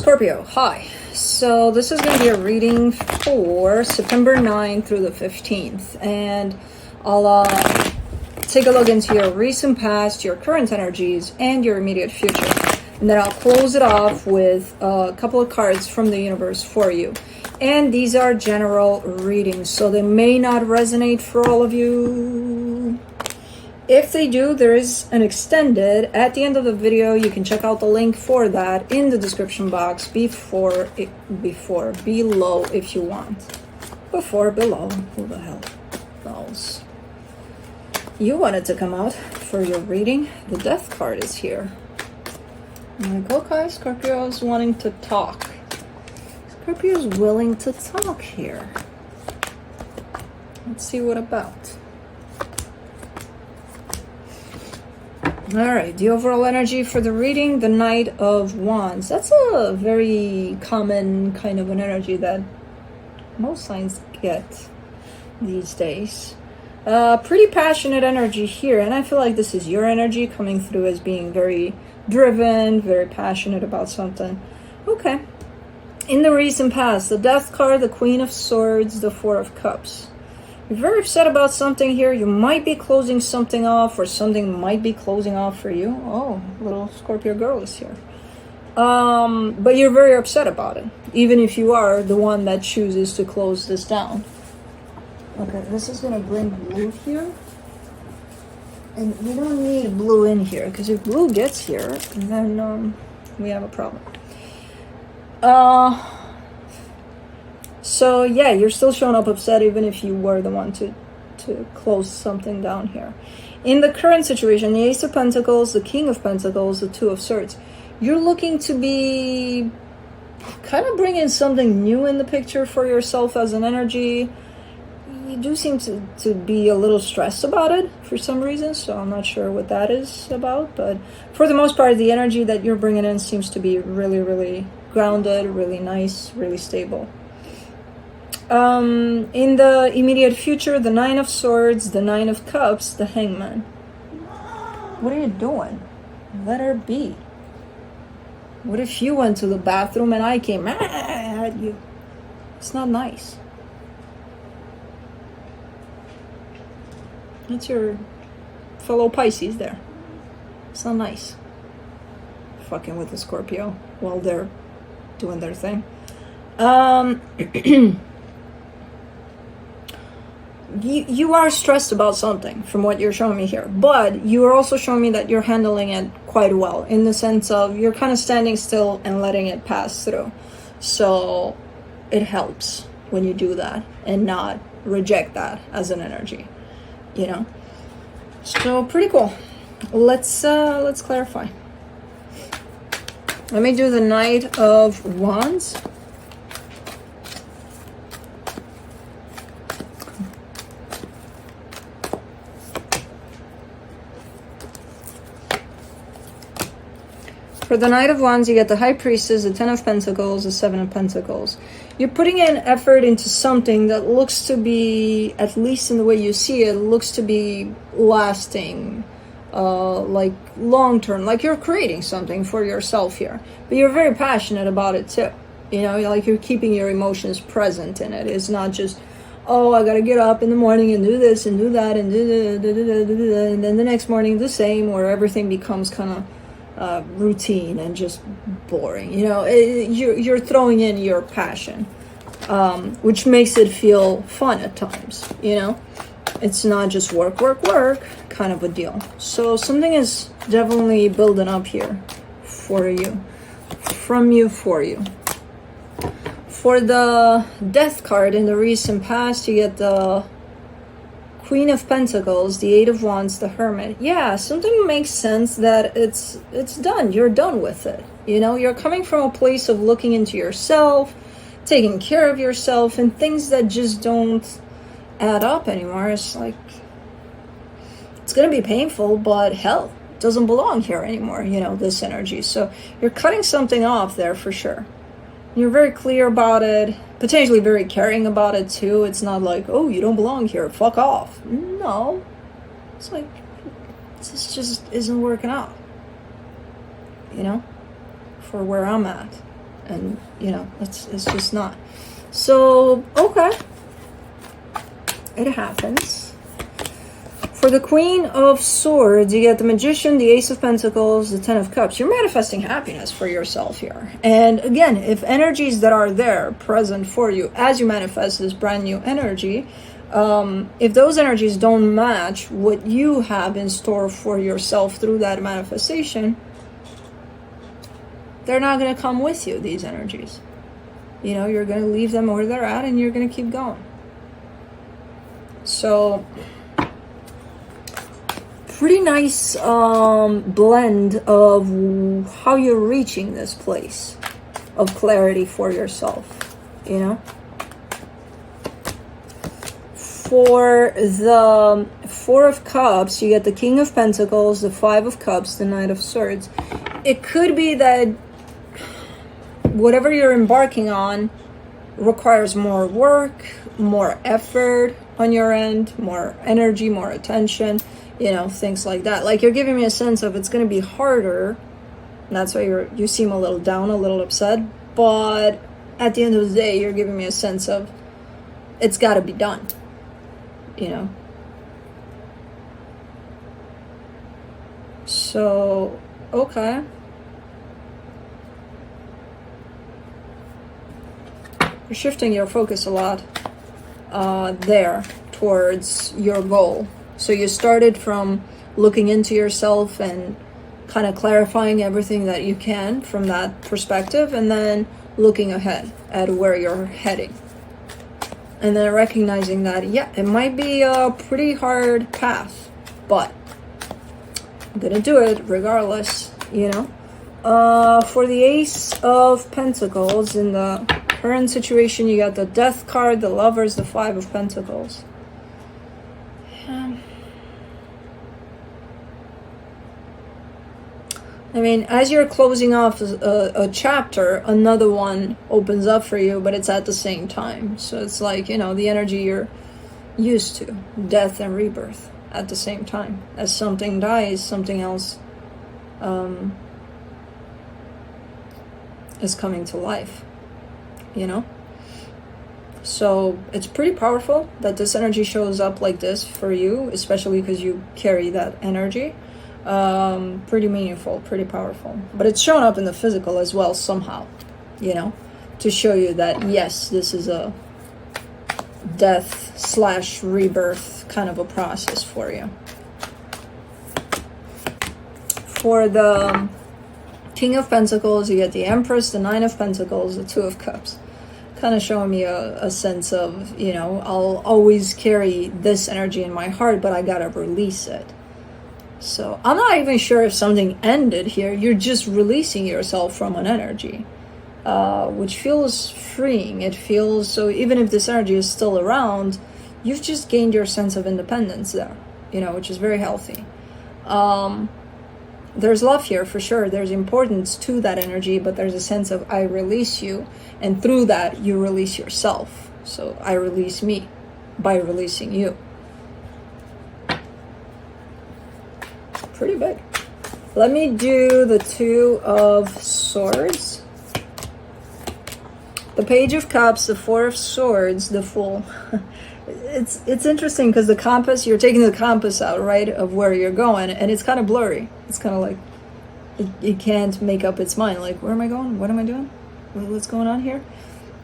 Scorpio, hi. So this is going to be a reading for September 9th through the 15th. And I'll take a look into your recent past, your current energies, and your immediate future. And then I'll close it off with a couple of cards from the universe for you. And these are general readings, so they may not resonate for all of you. If they do, there is an extended at the end of the video. You can check out the link for that in the description box below if you want. Below, who the hell knows? You wanted to come out for your reading. The Death card is here. I'm like, okay, Scorpio is wanting to talk. Scorpio is willing to talk here. Let's see what about. All right, the overall energy for the reading, the Knight of Wands. That's a very common kind of an energy that most signs get these days. Pretty passionate energy here, and I feel like this is your energy coming through as being very driven, very passionate about something. Okay. In the recent past, the Death card, the Queen of Swords, the Four of Cups. You're very upset about something here. You might be closing something off, or something might be closing off for you. Oh, little Scorpio girl is here. But you're very upset about it, even if you are the one that chooses to close this down. Okay, this is going to bring blue here. And we don't need blue in here, because if blue gets here, then we have a problem. So yeah, you're still showing up upset even if you were the one to close something down here. In the current situation, the Ace of Pentacles, the King of Pentacles, the Two of Swords, you're looking to be kind of bringing something new in the picture for yourself as an energy. You do seem to be a little stressed about it for some reason, so I'm not sure what that is about, but for the most part, the energy that you're bringing in seems to be really, really grounded, really nice, really stable. In the immediate future, the Nine of Swords, the Nine of Cups, the Hangman. What are you doing? Let her be. What if you went to the bathroom and I came at you? It's not nice. That's your fellow Pisces there. It's not nice. Fucking with the Scorpio while they're doing their thing. You are stressed about something from what you're showing me here, but you are also showing me that you're handling it quite well, in the sense of you're kind of standing still and letting it pass through. So it helps when you do that and not reject that as an energy, you know? So pretty cool. Let's clarify. Let me do the Knight of Wands. For the Knight of Wands, you get the High Priestess, the Ten of Pentacles, the Seven of Pentacles. You're putting in effort into something that looks to be, at least in the way you see it, looks to be lasting, like long-term, like you're creating something for yourself here. But you're very passionate about it too. You know, like you're keeping your emotions present in it. It's not just, oh, I gotta get up in the morning and do this and do that and and then the next morning the same, where everything becomes kind of routine and just boring. You know, you're throwing in your passion, which makes it feel fun at times. You know, it's not just work kind of a deal. So something is definitely building up here for you, from you, for you. For the Death card in the recent past, you get the Queen of Pentacles, the Eight of Wands, the Hermit. Yeah, something makes sense that it's done. You're done with it. You know, you're coming from a place of looking into yourself, taking care of yourself, and things that just don't add up anymore. It's like, it's going to be painful, but hell, it doesn't belong here anymore, you know, this energy. So you're cutting something off there for sure. You're very clear about it, potentially very caring about it too. It's not like, oh, you don't belong here, fuck off. No. It's like, this just isn't working out, you know, for where I'm at. and you know, it's just not. So okay, it happens. For the Queen of Swords, you get the Magician, the Ace of Pentacles, the Ten of Cups. You're manifesting happiness for yourself here. And again, if energies that are there present for you as you manifest this brand new energy, if those energies don't match what you have in store for yourself through that manifestation, they're not going to come with you, these energies. You know, you're going to leave them where they're at and you're going to keep going. So pretty nice blend of how you're reaching this place of clarity for yourself, you know. For the Four of Cups, you get the King of Pentacles, the Five of Cups, the Knight of Swords. It could be that whatever you're embarking on requires more work, more effort on your end, more energy, more attention, you know, things like that. Like, you're giving me a sense of it's going to be harder, and that's why you seem a little down, a little upset. But at the end of the day, you're giving me a sense of it's got to be done, you know. So, okay. You're shifting your focus a lot there towards your goal. So you started from looking into yourself and kind of clarifying everything that you can from that perspective, and then looking ahead at where you're heading. And then recognizing that, yeah, it might be a pretty hard path, but I'm gonna do it regardless, you know. For the Ace of Pentacles, in the current situation, you got the Death card, the Lovers, the Five of Pentacles. I mean, as you're closing off a chapter, another one opens up for you, but it's at the same time. So it's like, you know, the energy you're used to, death and rebirth at the same time. As something dies, something else is coming to life, you know? So it's pretty powerful that this energy shows up like this for you, especially because you carry that energy. Pretty meaningful, pretty powerful, but it's shown up in the physical as well somehow, you know, to show you that yes, this is a death / rebirth kind of a process for you. For the King of Pentacles, you get the Empress, the Nine of Pentacles, the Two of Cups, kind of showing me a sense of, you know, I'll always carry this energy in my heart, but I gotta release it. So I'm not even sure if something ended here. You're just releasing yourself from an energy, which feels freeing. It feels, so even if this energy is still around, you've just gained your sense of independence there, you know, which is very healthy. There's love here for sure. There's importance to that energy, but there's a sense of I release you, and through that you release yourself. So I release me by releasing you. Pretty big. Let me do the Two of Swords, the Page of Cups, the Four of Swords, the Fool. It's interesting because the compass, you're taking the compass out, right, of where you're going, and it's kind of blurry. It's kind of like it can't make up its mind. Like, where am I going? What am I doing? What's going on here?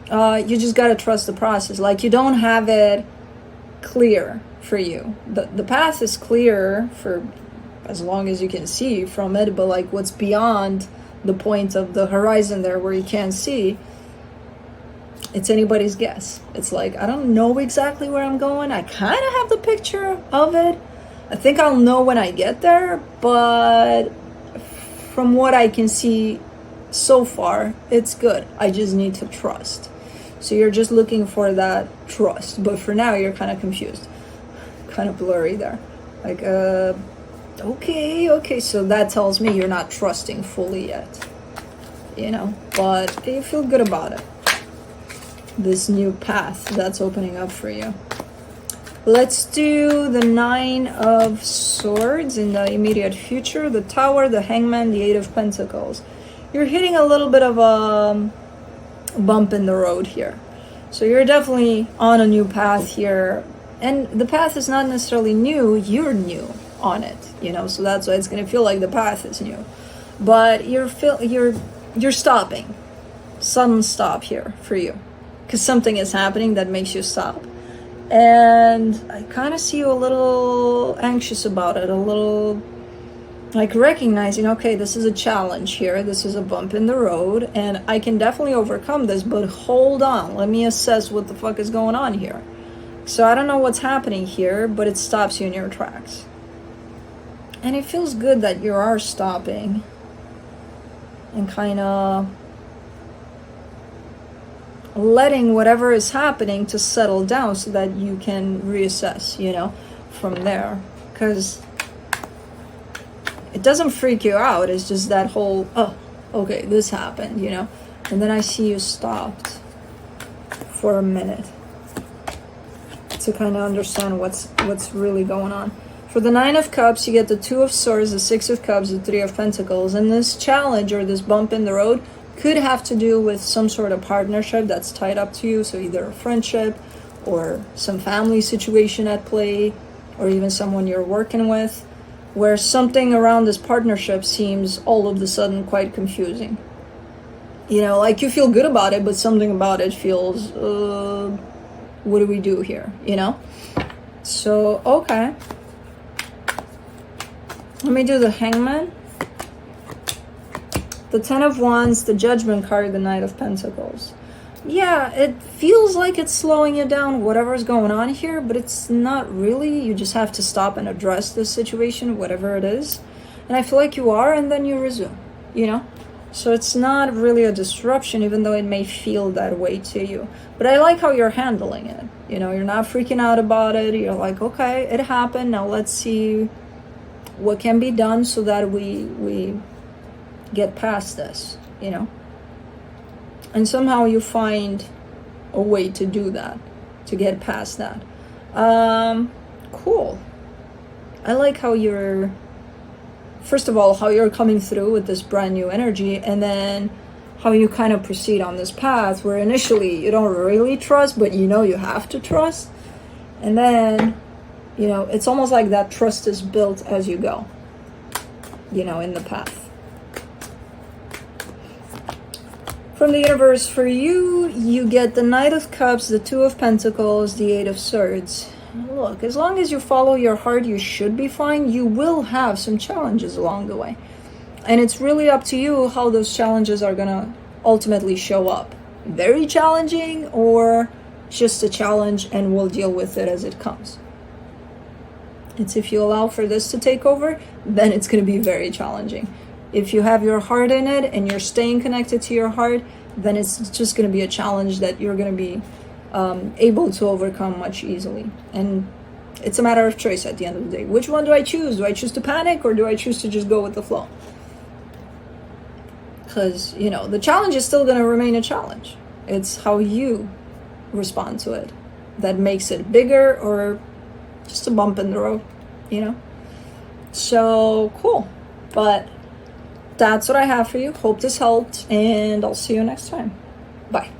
You just got to trust the process. Like, you don't have it clear for you. The path is clear for as long as you can see from it, but like what's beyond the point of the horizon there where you can't see, it's anybody's guess. It's like, I don't know exactly where I'm going. I kind of have the picture of it. I think I'll know when I get there, but from what I can see so far, it's good. I just need to trust. So you're just looking for that trust, but for now you're kind of confused, kind of blurry there. Like, okay, so that tells me you're not trusting fully yet, you know, but you feel good about it. This new path that's opening up for you. Let's do the Nine of Swords in the immediate future, the Tower, the Hangman, the Eight of Pentacles. You're hitting a little bit of bump in the road here. So you're definitely on a new path here. And the path is not necessarily new, you're new on it, you know, so that's why it's going to feel like the path is new. But you're stopping. Sudden stop here for you. Because something is happening that makes you stop. And I kind of see you a little anxious about it, a little like recognizing, okay, this is a challenge here, this is a bump in the road, and I can definitely overcome this, but hold on, let me assess what the fuck is going on here. So I don't know what's happening here, but it stops you in your tracks. And it feels good that you are stopping and kind of letting whatever is happening to settle down so that you can reassess, you know, from there. Because it doesn't freak you out. It's just that whole, oh, okay, this happened, you know. And then I see you stopped for a minute to kind of understand what's really going on. For the 9 of Cups, you get the 2 of Swords, the 6 of Cups, the 3 of Pentacles. And this challenge or this bump in the road could have to do with some sort of partnership that's tied up to you. So either a friendship or some family situation at play, or even someone you're working with, where something around this partnership seems all of a sudden quite confusing. You know, like you feel good about it, but something about it feels, what do we do here, you know? So, okay. Let me do the Hangman. The 10 of Wands, the Judgment card, the Knight of Pentacles. Yeah, it feels like it's slowing you down, whatever's going on here, but it's not really. You just have to stop and address this situation, whatever it is. And I feel like you are, and then you resume, you know? So it's not really a disruption, even though it may feel that way to you. But I like how you're handling it. You know, you're not freaking out about it. You're like, okay, it happened. Now let's see what can be done so that we get past this, you know? And somehow you find a way to do that, to get past that. Cool. I like how you're, first of all, how you're coming through with this brand new energy, and then how you kind of proceed on this path where initially you don't really trust, but you know you have to trust. And then, you know, it's almost like that trust is built as you go, you know, in the path. From the universe, for you, you get the Knight of Cups, the 2 of Pentacles, the 8 of Swords. Look, as long as you follow your heart, you should be fine. You will have some challenges along the way. And it's really up to you how those challenges are going to ultimately show up. Very challenging, or just a challenge and we'll deal with it as it comes. It's if you allow for this to take over, then it's going to be very challenging. If you have your heart in it and you're staying connected to your heart, then it's just going to be a challenge that you're going to be able to overcome much easily. And it's a matter of choice at the end of the day. Which one do I choose? Do I choose to panic, or do I choose to just go with the flow? Because, you know, the challenge is still going to remain a challenge. It's how you respond to it that makes it bigger or just a bump in the road, you know? So, cool. But that's what I have for you. Hope this helped, and I'll see you next time. Bye.